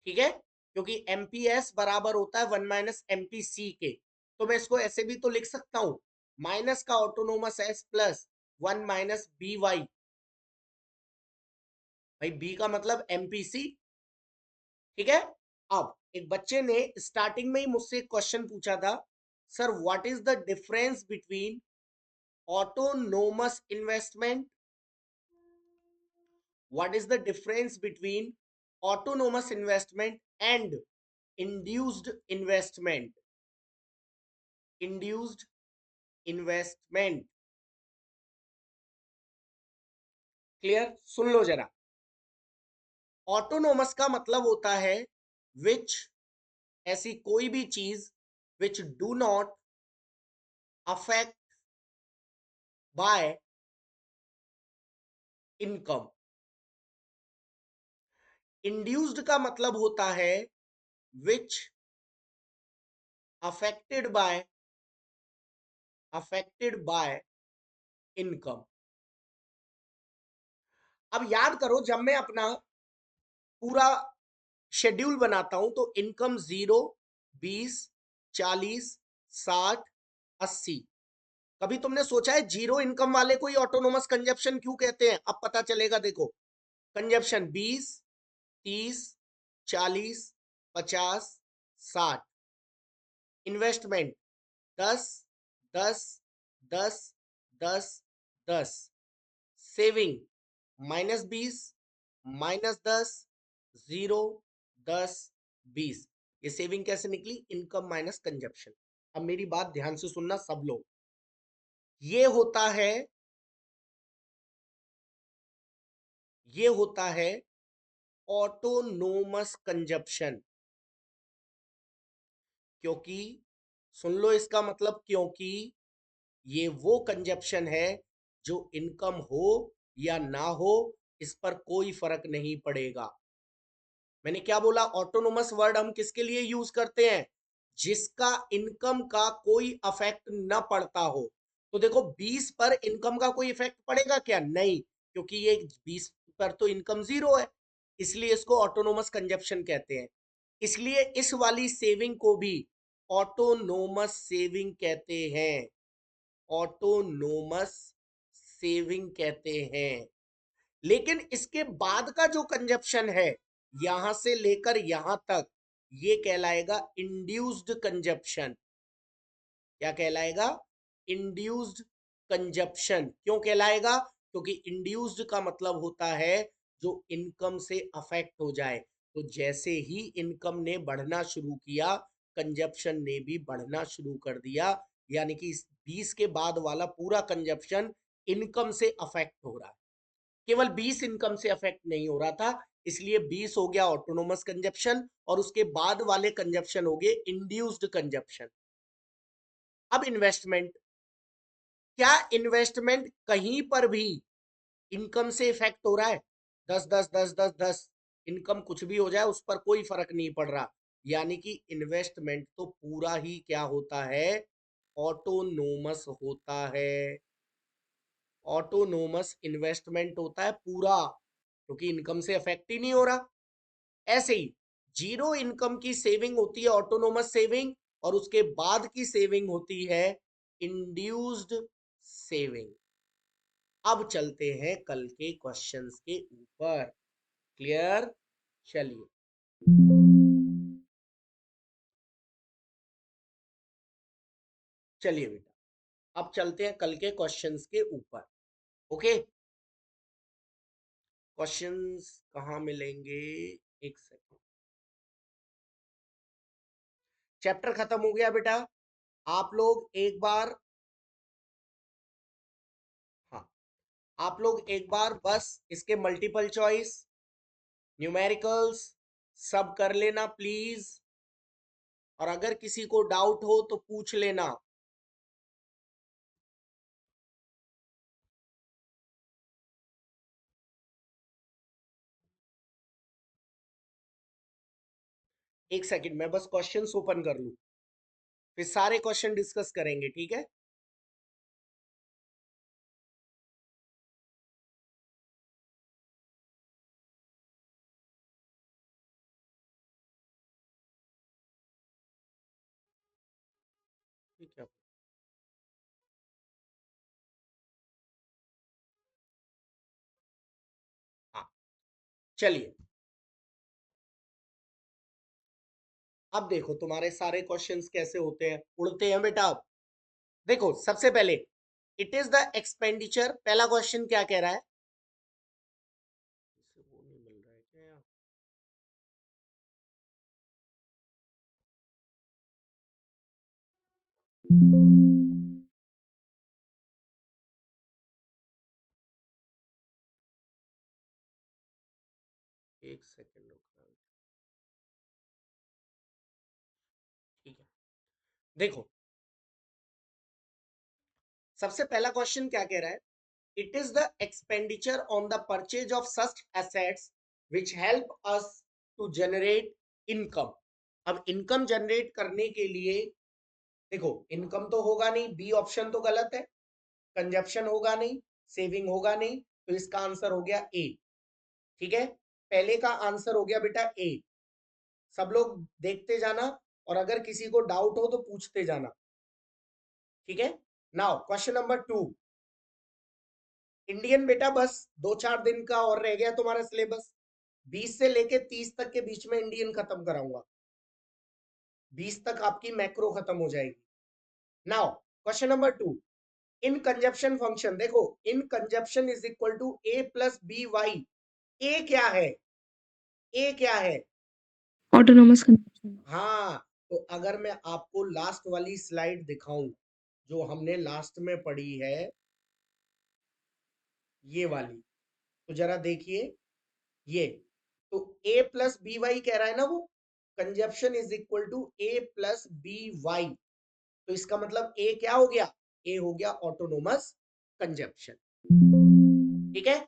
ठीक है, क्योंकि एमपीएस बराबर होता है 1 माइनस एमपीसी के। तो मैं इसको ऐसे भी तो लिख सकता हूं, माइनस का autonomous S plus 1 minus B Y. भाई बी का मतलब एमपीसी, ठीक है। अब एक बच्चे ने स्टार्टिंग में ही मुझसे एक क्वेश्चन पूछा था, sir what is the difference between autonomous investment, what is the difference between autonomous investment and induced investment, induced investment. Clear, सुन लो जरा। ऑटोनोमस का मतलब होता है विच, ऐसी कोई भी चीज which do not affect by income. Induced का मतलब होता है विच अफेक्टेड बाय इनकम। अब याद करो, जब मैं अपना पूरा शेड्यूल बनाता हूं तो इनकम 0, 20, 40, 60, 80। कभी तुमने सोचा है जीरो इनकम वाले को ही ऑटोनोमस कंजप्शन क्यों कहते हैं? अब पता चलेगा, देखो। कंजप्शन 20, 30, 40, 50, 60। इन्वेस्टमेंट 10, 10, 10, 10, 10। सेविंग -20, -10, 0, 10, 20। ये सेविंग कैसे निकली? Income minus consumption. अब मेरी बात ध्यान से सुनना सब लोग, ये होता है, ये होता है ऑटोनोमस कंजप्शन। क्योंकि, सुन लो इसका मतलब, क्योंकि ये वो कंजप्शन है जो इनकम हो या ना हो इस पर कोई फर्क नहीं पड़ेगा। मैंने क्या बोला? ऑटोनोमस वर्ड हम किसके लिए यूज करते हैं? जिसका इनकम का कोई अफेक्ट न पड़ता हो। तो देखो 20 पर इनकम का कोई इफेक्ट पड़ेगा क्या? नहीं, क्योंकि ये 20 पर तो इनकम 0 है, इसलिए इसको ऑटोनोमस कंजप्शन कहते हैं। इसलिए इस वाली सेविंग को भी ऑटोनोमस सेविंग कहते हैं, ऑटोनोमस सेविंग कहते हैं। लेकिन इसके बाद का जो कंजप्शन है, यहां से लेकर यहां तक, ये कहलाएगा इंड्यूस्ड कंजप्शन। क्या कहलाएगा? Induced consumption. क्यों कहलाएगा? क्योंकि इंड्यूस्ड का मतलब होता है जो इनकम से अफेक्ट हो जाए। तो जैसे ही इनकम ने बढ़ना शुरू किया, कंजप्शन ने भी बढ़ना शुरू कर दिया। यानी कि इस 20 के बाद वाला पूरा कंजप्शन इनकम से अफेक्ट हो रहा है। केवल 20 इनकम से अफेक्ट नहीं हो रहा था, इसलिए 20 हो गया ऑटोनोमस कंजप्शन और उसके बाद वाले कंजप्शन हो गए इंड्यूस्ड कंजप्शन। अब इन्वेस्टमेंट, क्या इन्वेस्टमेंट कहीं पर भी इनकम से इफेक्ट हो रहा है? 10, 10, 10, 10, 10, इनकम कुछ भी हो जाए उस पर कोई फर्क नहीं पड़ रहा। यानी कि इन्वेस्टमेंट तो पूरा ही क्या होता है? ऑटोनोमस होता है। ऑटोनोमस इन्वेस्टमेंट होता है पूरा, क्योंकि इनकम से अफेक्ट ही नहीं हो रहा। ऐसे ही जीरो इनकम की सेविंग होती है ऑटोनोमस सेविंग, और उसके बाद की सेविंग होती है इंड्यूस्ड सेविंग। अब चलते हैं कल के क्वेश्चंस के ऊपर। क्लियर? चलिए, चलिए बेटा, अब चलते हैं कल के क्वेश्चंस के ऊपर। ओके, क्वेश्चंस कहाँ मिलेंगे? एक सेकंड। चैप्टर खत्म हो गया बेटा। आप लोग एक बार, हाँ, आप लोग एक बार बस इसके मल्टीपल चॉइस, न्यूमेरिकल्स सब कर लेना प्लीज। और अगर किसी को डाउट हो तो पूछ लेना। एक सेकंड, मैं बस क्वेश्चंस ओपन कर लूं, फिर सारे क्वेश्चन डिस्कस करेंगे, ठीक है? ठीक है, हाँ। चलिए अब देखो तुम्हारे सारे क्वेश्चंस कैसे होते हैं, उड़ते हैं बेटा। अब देखो सबसे पहले इट इज द एक्सपेंडिचर, पहला क्वेश्चन क्या कह रहा है, वो नहीं मिल रहा है क्या? एक सेकेंड रुकना, ठीक है। देखो सबसे पहला क्वेश्चन क्या कह रहा है, it is the expenditure on the purchase of such assets which help us to generate income. अब इनकम जनरेट करने के लिए देखो इनकम तो होगा नहीं, बी ऑप्शन तो गलत है, कंजप्शन होगा नहीं, सेविंग होगा नहीं, तो इसका आंसर हो गया ए। ठीक है, पहले का आंसर हो गया बेटा ए। सब लोग देखते जाना और अगर किसी को डाउट हो तो पूछते जाना। ठीक है, नाउ क्वेश्चन नंबर 2, इंडियन बेटा बस 2-4 दिन का और रह गया तुम्हारा सिलेबस, 20 से लेके 30 तक के बीच में इंडियन खत्म कराऊंगा, 20 तक आपकी मैक्रो खत्म हो जाएगी। Now question number 2, in consumption function, देखो in consumption is equal to A plus B Y, A क्या है, ए क्या है? Autonomous consumption. हाँ, तो अगर मैं आपको लास्ट वाली स्लाइड दिखाऊं जो हमने लास्ट में पढ़ी है, ये वाली, तो जरा देखिए ये, तो a प्लस बी वाई कह रहा है ना वो, consumption is equal to a plus B Y, तो इसका मतलब a क्या हो गया, a हो गया ऑटोनोमस कंजप्शन। ठीक है,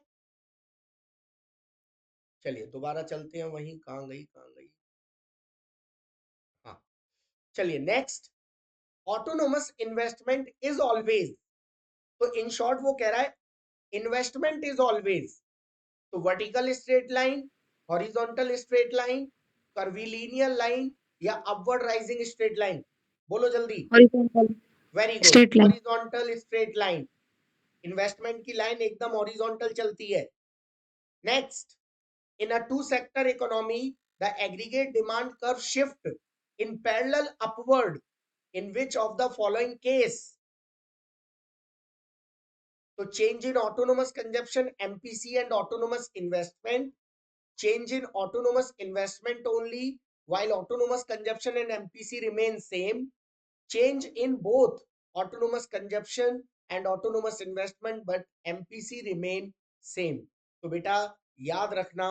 चलिए दोबारा चलते हैं, वहीं कहां गई कहां गई, हाँ चलिए next, autonomous investment is always, तो इन शॉर्ट वो कह रहा है इन्वेस्टमेंट इज ऑलवेज, तो vertical straight line, horizontal straight line, curvilinear line या अपवर्ड राइजिंग स्ट्रेट लाइन, बोलो जल्दी। Horizontal very good, straight line. Horizontal straight line, investment की लाइन एकदम हॉरिजॉन्टल चलती है। Next, in a two sector economy the aggregate demand curve shift in parallel upward in which of the following case, तो change in autonomous consumption, MPC and autonomous investment, change in autonomous investment only while autonomous consumption and MPC remain same, change in both autonomous consumption and autonomous investment but MPC remain same। तो बेटा याद रखना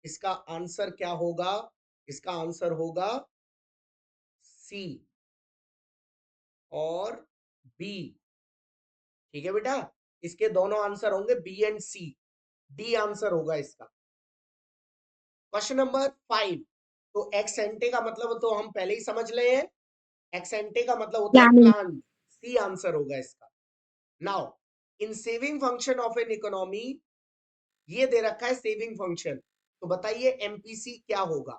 इसका answer क्या होगा, इसका answer होगा सी और बी। ठीक है बेटा, इसके दोनों आंसर होंगे B and C, D answer होगा इसका। क्वेश्चन नंबर 5, तो एक्स एंटे का मतलब तो हम पहले ही समझ रहे हैं, एक्स एंटे का मतलब होता है प्लानिंग। प्लान, सी आंसर होगा इसका। Now in saving function of an economy, ये दे रखा है सेविंग फंक्शन, तो बताइए एमपीसी क्या होगा,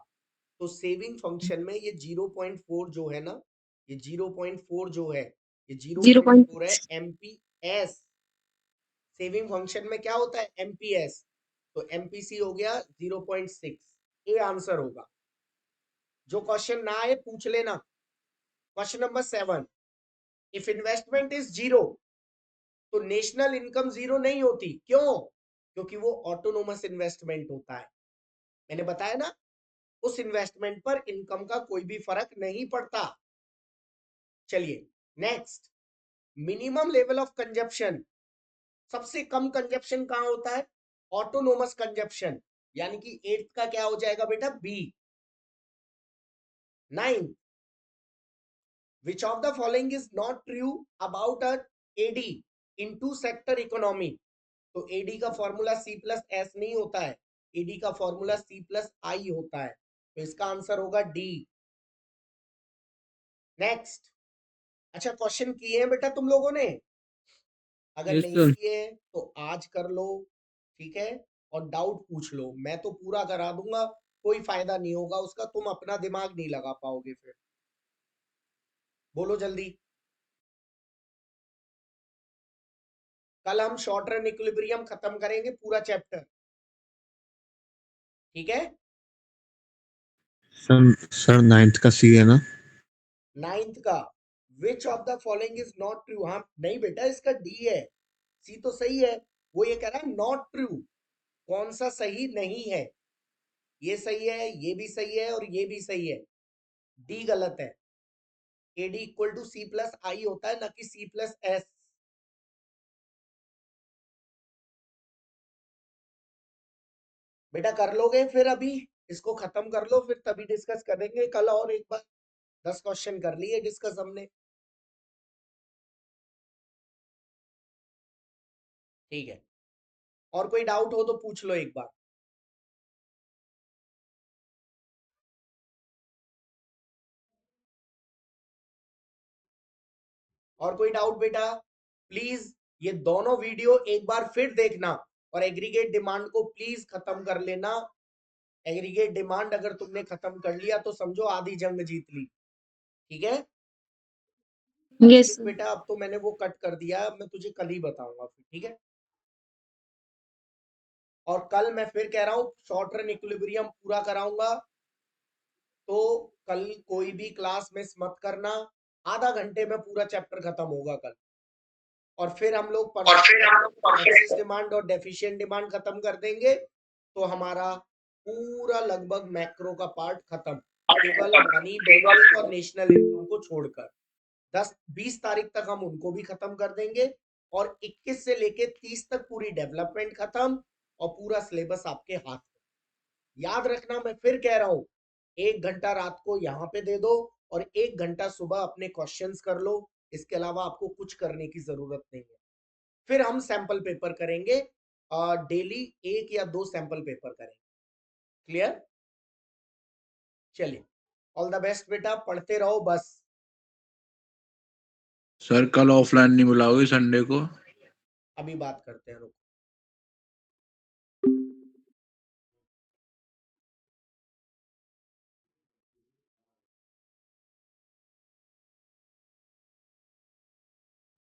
तो सेविंग फंक्शन में ये 0.4 जो है ना, ये 0.4 जो है, ये 0.4 है 0.6। एमपीएस, सेविंग फंक्शन में क्या होता है एमपीएस, तो एमपीसी हो गया 0.6, ए आंसर होगा। जो क्वेश्चन ना आए पूछ लेना। Question number 7, if investment is zero, तो नेशनल इनकम जीरो नहीं होती, क्यों? क्योंकि वो ऑटोनोमस इन्वेस्टमेंट होता है, मैंने बताया ना, उस इन्वेस्टमेंट पर इनकम का कोई भी फर्क नहीं पड़ता। चलिए next, minimum level of consumption, सबसे कम कंजप्शन कहां होता है, ऑटोनोमस कंजप्शन, यानी कि 8th का क्या हो जाएगा बेटा B. 9, which of the following is not true about a AD in two sector economy, तो एडी का फॉर्मूला सी प्लस एस नहीं होता है, एडी का फॉर्मूला सी प्लस आई होता है, तो इसका आंसर होगा डी। नेक्स्ट, अच्छा क्वेश्चन किए हैं बेटा तुम लोगों ने, अगर यस नहीं सर। किए तो आज कर लो, ठीक है, और डाउट पूछ लो, मैं तो पूरा करा दूंगा, कोई फायदा नहीं होगा उसका, तुम अपना दिमाग नहीं लगा पाओगे फिर, बोलो जल्दी। कल हम शॉर्ट रन इक्विलिब्रियम खत्म करेंगे पूरा चैप्टर, ठीक है। सर 9th का सी है ना? 9th का विच of the following is not true. हाँ नहीं बेटा, इसका डी है, सी तो सही है। वो ये कह रहा है नॉट ट्रू, कौन सा सही नहीं है। ये सही है, ये भी सही है और ये भी सही है, डी गलत है। AD equal to C plus I होता है, ना कि सी प्लस एस। बेटा कर लोगे फिर, अभी इसको खत्म कर लो, फिर तभी डिस्कस करेंगे कल। और एक बार 10 क्वेश्चन कर लिए डिस्कस हमने, ठीक है। और कोई डाउट हो तो पूछ लो एक बार। और कोई डाउट बेटा? प्लीज ये दोनों वीडियो एक बार फिर देखना, और एग्रीगेट डिमांड को प्लीज खत्म कर लेना। एग्रीगेट डिमांड अगर तुमने खत्म कर लिया तो समझो आधी जंग जीत ली, ठीक है। यस हर्षित सर। बेटा अब तो मैंने वो कट कर दिया, अब मैं तुझे कल ही बताऊंगा फिर, ठीक है। और कल मैं फिर कह रहा हूँ शॉर्ट रन इक्विलिब्रियम पूरा कराऊंगा, तो कल कोई भी क्लास मिस मत करना। आधा घंटे में पूरा चैप्टर खत्म होगा कल। और फिर हम लोग एक्सेस डिमांड और डेफिशिएंट डिमांड खत्म कर देंगे, तो हमारा पूरा लगभग मैक्रो का पार्ट खत्म, केवल मनी बेसिस और नेशनल इनकम को छोड़कर। 10-20 तारीख तक हम उनको भी खत्म कर देंगे, और 21 से लेके 30 तक पूरी डेवलपमेंट खत्म, और पूरा सिलेबस आपके हाथ में। याद रखना, मैं फिर कह रहा हूं, 1 घंटा रात को यहाँ पे दे दो और 1 घंटा सुबह अपने क्वेश्चंस कर लो। इसके अलावा आपको कुछ करने की जरूरत नहीं है। फिर हम सैंपल पेपर करेंगे, डेली 1 या 2 सैंपल पेपर करेंगे। क्लियर? चलिए, ऑल द बेस्ट बेटा, पढ़ते रहो बस। सर कल ऑफलाइन नहीं बुलाओगे संडे को? अभी बात करते हैं, रुको।